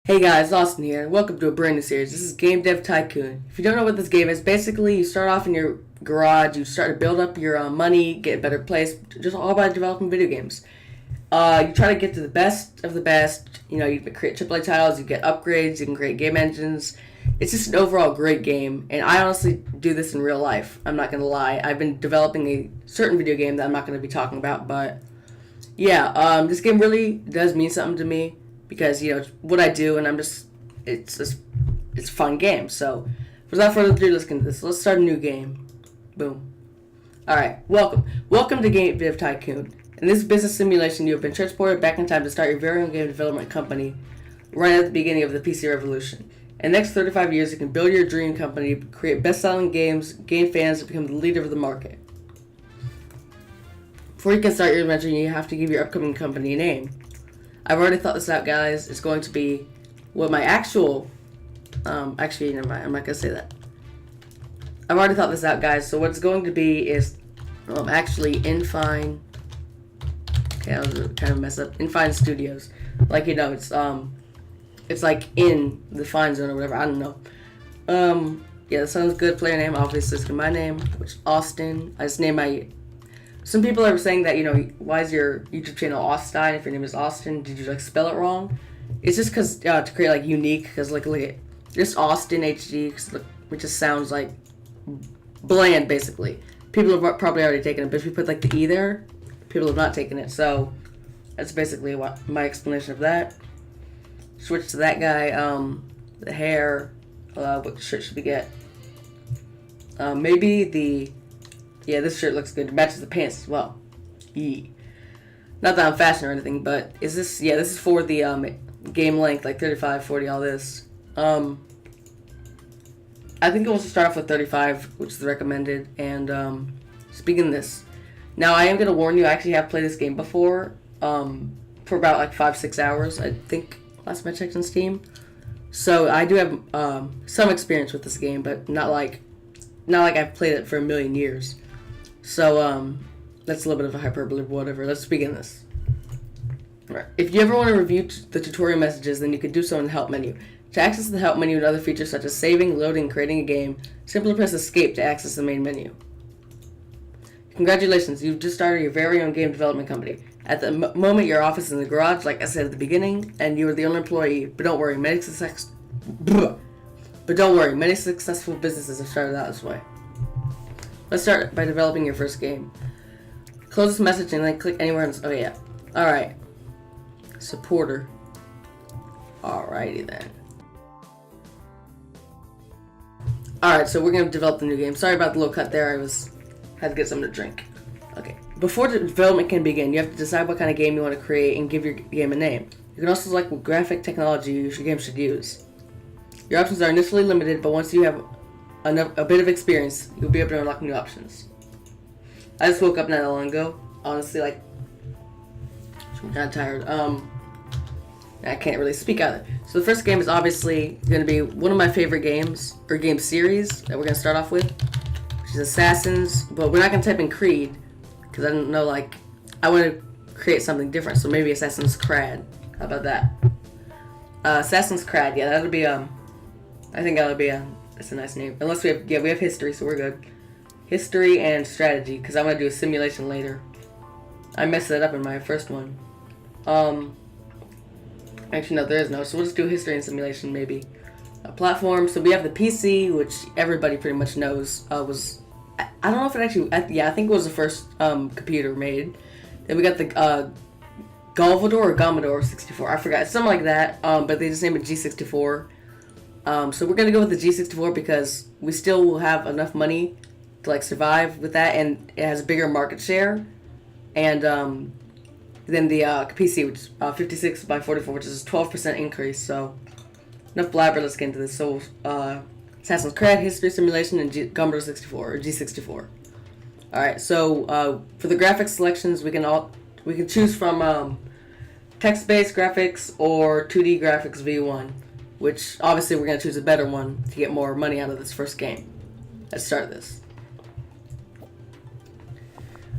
Hey guys, Austin here. Welcome to a brand new series. This is Game Dev Tycoon. If you don't know what this game is, basically you start off in your garage, you start to build up your money, get a better place, just all by developing video games. You try to get to the best of the best. You know, you create AAA titles, you get upgrades, you can create game engines. It's just an overall great game, and I honestly do this in real life. I'm not gonna lie. I've been developing a certain video game that I'm not gonna be talking about, but yeah, this game really does mean something to me. Because, you know, it's what I do, and it's a fun game. So, without further ado, let's get into this. Let's start a new game. Boom. Alright, welcome to Game Dev Tycoon. In this business simulation, you have been transported back in time to start your very own game development company right at the beginning of the PC revolution. In the next 35 years, you can build your dream company, create best-selling games, gain fans, and become the leader of the market. Before you can start your adventure, you have to give your upcoming company a name. I've already thought this out, guys. It's going to be what my actually, never mind. I'm not going to say that. I've already thought this out, guys. So what it's going to be is actually Infine. Okay, I was kind of messed up. Infine Studios. Like, you know, it's like in the Fine Zone or whatever. I don't know. Yeah, that sounds good. Player name, obviously, is my name, which is Austin. I just named my... Some people are saying that, you know, why is your YouTube channel Austin if your name is Austin? Did you, like, spell it wrong? It's just because, to create, like, unique, because, like, look at just Austin HG, cause, look, it just sounds, like, bland, basically. People have probably already taken it, but if you put, like, the E there, people have not taken it, so that's basically what my explanation of that. Switch to that guy, the hair, what shirt should we get? Maybe the... Yeah, this shirt looks good. It matches the pants as well. Yeah. Not that I'm fashion or anything, but is this... Yeah, this is for the game length, like 35, 40, all this. I think we'll start off with 35, which is the recommended. And speaking of this, now I am going to warn you, I actually have played this game before for about like 5-6 hours, I think, last time I checked on Steam. So I do have some experience with this game, but not like I've played it for a million years. So, that's a little bit of a hyperbole, whatever. Let's begin this. Right. If you ever want to review the tutorial messages, then you can do so in the help menu. To access the help menu and other features such as saving, loading, and creating a game, simply press escape to access the main menu. Congratulations, you've just started your very own game development company. At the moment, your office is in the garage, like I said at the beginning, and you are the only employee, but don't worry, many successful businesses have started out this way. Let's start by developing your first game. Close this message and then click anywhere else. Oh yeah. Alright. Supporter. Alrighty then. Alright, so we're going to develop the new game. Sorry about the little cut there. Had to get something to drink. Okay. Before the development can begin, you have to decide what kind of game you want to create and give your game a name. You can also select what graphic technology your game should use. Your options are initially limited, but once you have a bit of experience, you'll be able to unlock new options. I just woke up not that long ago. Honestly, like, I'm kind of tired. I can't really speak either. So the first game is obviously going to be one of my favorite games, or game series, that we're going to start off with, which is Assassins, but we're not going to type in CRAAD, because I don't know, like, I want to create something different, so maybe Assassin's CRAAD. How about that? Assassin's CRAAD, yeah, that'll be, I think that'll be that's a nice name. Unless we have history, so we're good. History and strategy, because I want to do a simulation later. I messed that up in my first one. Actually, no, there is no. So we'll just do history and simulation, maybe. A platform. So we have the PC, which everybody pretty much knows was... I don't know if it actually... Yeah, I think it was the first computer made. Then we got the Galvador or Commodore 64. I forgot. Something like that. But they just named it G64. So we're going to go with the G64 because we still will have enough money to like survive with that, and it has a bigger market share. And then the PC, which is 56 by 44, which is a 12% increase. So enough blabber, let's get into this. So Assassin's CRAAD, History Simulation, and Commodore 64 or G64. Alright, so for the graphics selections, we can choose from text-based graphics or 2D graphics V1. Which, obviously, we're going to choose a better one to get more money out of this first game. Let's start this.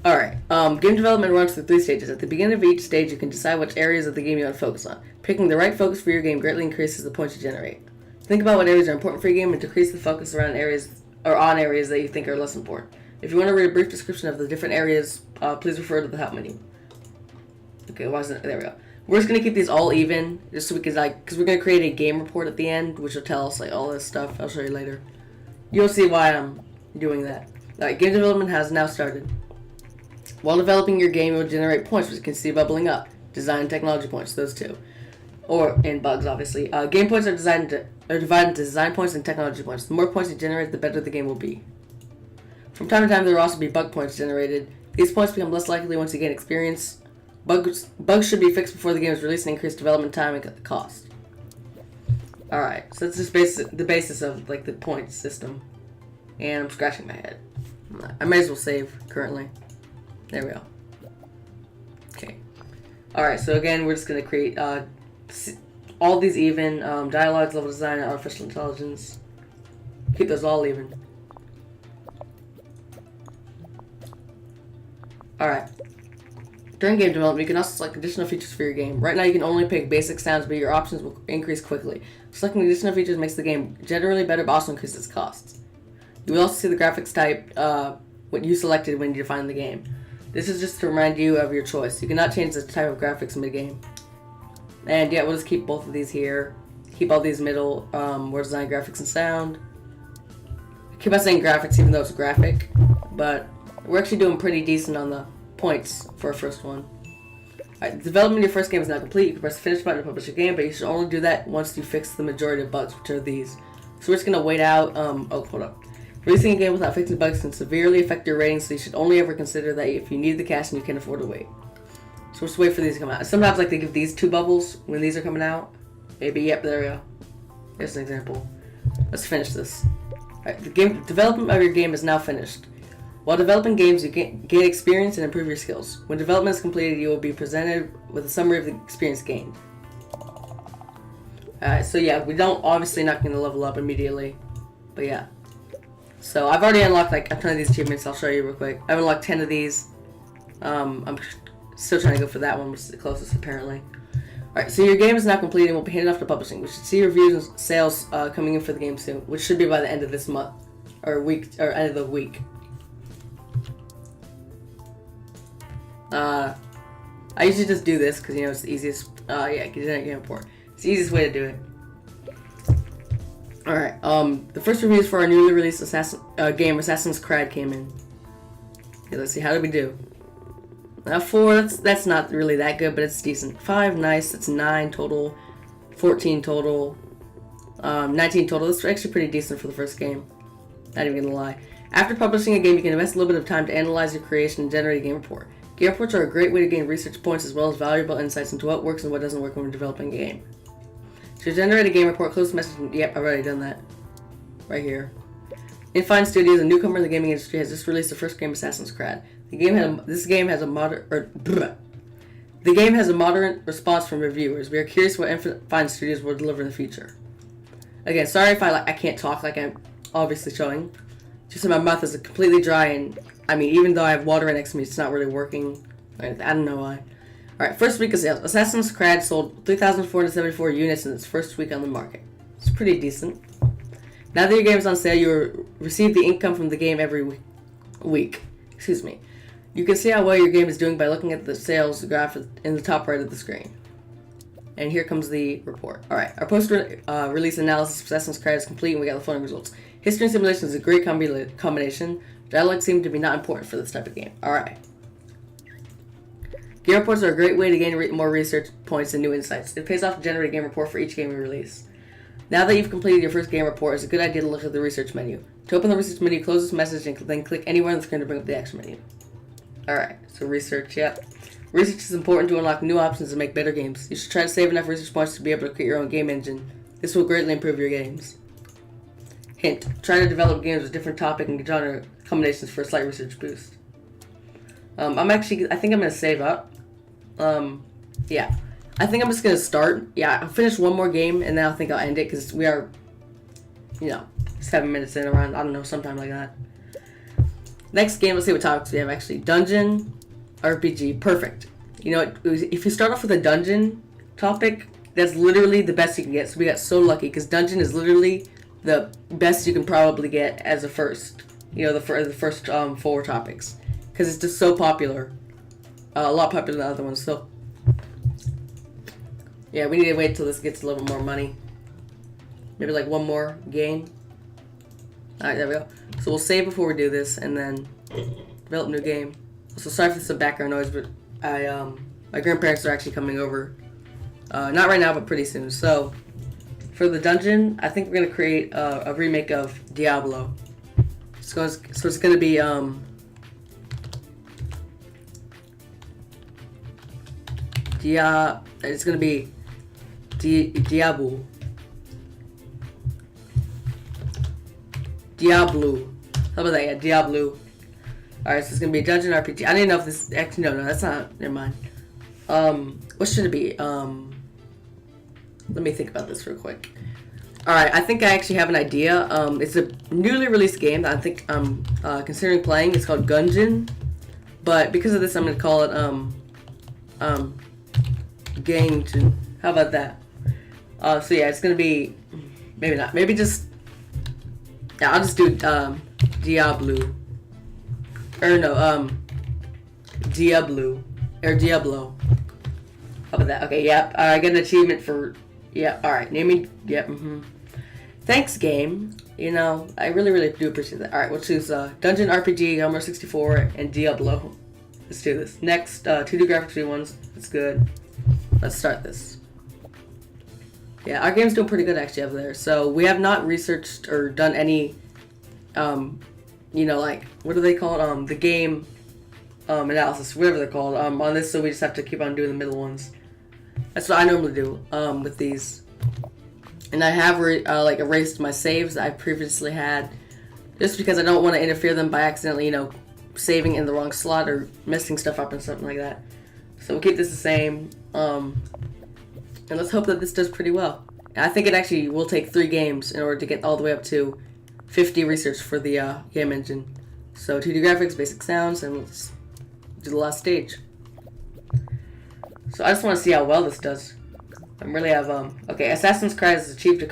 Alright, game development runs through 3 stages. At the beginning of each stage, you can decide which areas of the game you want to focus on. Picking the right focus for your game greatly increases the points you generate. Think about what areas are important for your game and decrease the focus around areas or on areas that you think are less important. If you want to read a brief description of the different areas, please refer to the help menu. Okay, why isn't it? There we go. We're just gonna keep these all even, just so we can because we're gonna create a game report at the end, which will tell us all this stuff. I'll show you later. You'll see why I'm doing that. Alright, game development has now started. While developing your game, it will generate points, which you can see bubbling up. Design and technology points, those two. And bugs, obviously. Game points are divided into design points and technology points. The more points you generate, the better the game will be. From time to time, there will also be bug points generated. These points become less likely once you gain experience. Bugs should be fixed before the game is released and increase development time and cut the cost. Alright, so that's just the basis of the point system. And I'm scratching my head. I might as well save currently. There we go. Okay. Alright, so again, we're just going to create all these even. Dialogues, level design, and artificial intelligence. Keep those all even. Alright. During game development, you can also select additional features for your game. Right now, you can only pick basic sounds, but your options will increase quickly. Selecting additional features makes the game generally better, but also increases costs. You will also see the graphics type, what you selected when you defined the game. This is just to remind you of your choice. You cannot change the type of graphics mid-game. And yeah, we'll just keep both of these here. Keep all these middle, more design, graphics, and sound. I keep on saying graphics even though it's graphic, but we're actually doing pretty decent on the points for our first one. Alright, development of your first game is now complete. You can press the finish button to publish your game, but you should only do that once you fix the majority of bugs, which are these. So we're just gonna wait out, oh, hold up. Releasing a game without fixing bugs can severely affect your rating, so you should only ever consider that if you need the cash and you can afford to wait. So we'll just wait for these to come out. Sometimes they give these 2 bubbles when these are coming out. Maybe, yep, there we go. Here's an example. Let's finish this. Alright, the development of your game is now finished. While developing games, you gain experience and improve your skills. When development is completed, you will be presented with a summary of the experience gained. So yeah, we don't obviously not going to level up immediately, but yeah. So I've already unlocked a ton of these achievements. I'll show you real quick. I've unlocked 10 of these. I'm still trying to go for that one, which is the closest apparently. Alright, so your game is now complete and will be handed off to publishing. We should see reviews and sales coming in for the game soon, which should be by the end of this month, or end of the week. I usually just do this because it's the easiest. Yeah, generic game report. It's the easiest way to do it. Alright, the first reviews for our newly released game, Assassin's CRAAD, came in. Okay, let's see, how did we do? 4, that's not really that good, but it's decent. 5, nice, that's 9 total. 14 total. 19 total, that's actually pretty decent for the first game. Not even gonna lie. After publishing a game, you can invest a little bit of time to analyze your creation and generate a game report. Game reports are a great way to gain research points as well as valuable insights into what works and what doesn't work when we're developing a game. To generate a game report, close the message. Yep, I've already done that. Right here. Infine Studios, a newcomer in the gaming industry, has just released the first game, Assassin's CRAAD. The game has a moderate response from reviewers. We are curious what Infine Studios will deliver in the future. Again, sorry if I can't talk like I'm obviously showing. Just that my mouth is completely dry, and I mean, even though I have water next to me, it's not really working. I don't know why. Alright, first week of sales. Assassin's CRAAD sold 3,474 units in its first week on the market. It's pretty decent. Now that your game is on sale, you receive the income from the game every week. Excuse me. You can see how well your game is doing by looking at the sales graph in the top right of the screen. And here comes the report. Alright, our post-release analysis of Assassin's CRAAD is complete and we got the following results. History and simulation is a great combination. Dialogue seemed to be not important for this type of game. Alright. Game reports are a great way to gain more research points and new insights. It pays off to generate a game report for each game we release. Now that you've completed your first game report, it's a good idea to look at the research menu. To open the research menu, close this message and then click anywhere on the screen to bring up the action menu. Alright, so research, yep. Research is important to unlock new options and make better games. You should try to save enough research points to be able to create your own game engine. This will greatly improve your games. Hint, try to develop games with different topic and genre combinations for a slight research boost. I think I'm going to save up. Yeah. I think I'm just going to start. Yeah, I'll finish one more game and then I think I'll end it because we are, 7 minutes in around, I don't know, sometime like that. Next game, let's see what topics we have actually. Dungeon, RPG, perfect. You know, if you start off with a dungeon topic, that's literally the best you can get. So we got so lucky because dungeon is literally the best you can probably get as a first. You know, the first 4 topics, because it's just so popular, a lot popular than the other ones. So yeah, we need to wait till this gets a little more money. Maybe like one more game. All right, there we go. So we'll save before we do this, and then develop new game. So sorry for some background noise, but my grandparents are actually coming over. Not right now, but pretty soon. So for the dungeon, I think we're gonna create a remake of Diablo. So it's gonna be it's gonna be Diablo. How about that? Yeah, Diablo. Alright, so it's gonna be a dungeon RPG. I don't even know if this actually no, that's not. Never mind. What should it be? Let me think about this real quick. Alright, I think I actually have an idea. It's a newly released game that I think I'm considering playing. It's called Gungeon. But because of this, I'm gonna call it Gangeon. How about that? So yeah, it's gonna be maybe not. Maybe just yeah, I'll just do Diablo. Or no, Diablo. Or Diablo. How about that? Okay, yep. I get an achievement for yeah, alright. Naming yep, Thanks, game. You know, I really, really do appreciate that. Alright, we'll choose Dungeon RPG, Elmer 64, and Diablo. Let's do this. Next, 2D graphics V1s. That's good. Let's start this. Yeah, our game's doing pretty good actually over there. So we have not researched or done any, you know, like, what do they call it? The game analysis, whatever they're called, on this. So we just have to keep on doing the middle ones. That's what I normally do with these. And I have like erased my saves that I previously had, just because I don't want to interfere them by accidentally, you know, saving in the wrong slot or messing stuff up and something like that. So we'll keep this the same. And let's hope that this does pretty well. I think it actually will take 3 games in order to get all the way up to 50 research for the game engine. So 2D graphics, basic sounds, and let's do the last stage. So I just want to see how well this does. I really have, okay, Assassin's CRAAD has achieved a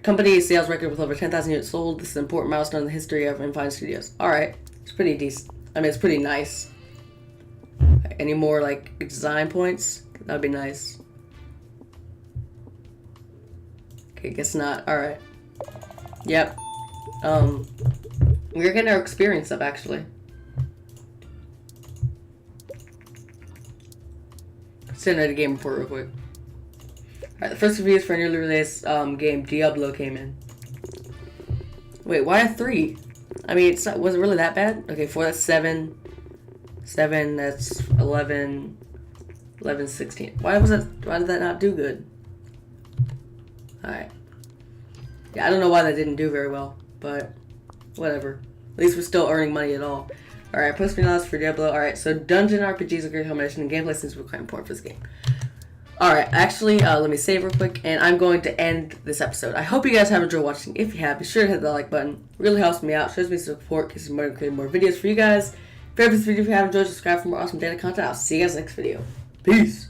company sales record with over 10,000 units sold. This is an important milestone in the history of Infine Studios. Alright, it's pretty decent. I mean, it's pretty nice. Any more, like, design points? That'd be nice. Okay, guess not. Alright. Yep. We're getting our experience up, actually. Generate a game report real quick. Alright, the first reviews for a newly released game, Diablo, came in. Wait, why a 3? I mean, it's not, was it really that bad? Okay, 4, that's 7. 7, that's 11. 11, 16. Why did that not do good? Alright. Yeah, I don't know why that didn't do very well, but whatever. At least we're still earning money at all. Alright, post analysis for Diablo. Alright, so dungeon RPG is a great combination, and gameplay seems to be quite important for this game. Alright, actually, let me save real quick, and I'm going to end this episode. I hope you guys have enjoyed watching. If you have, be sure to hit the like button. It really helps me out, shows me support, because I'm going to create more videos for you guys. If you have this video, if you have enjoyed, subscribe for more awesome data content. I'll see you guys next video. Peace!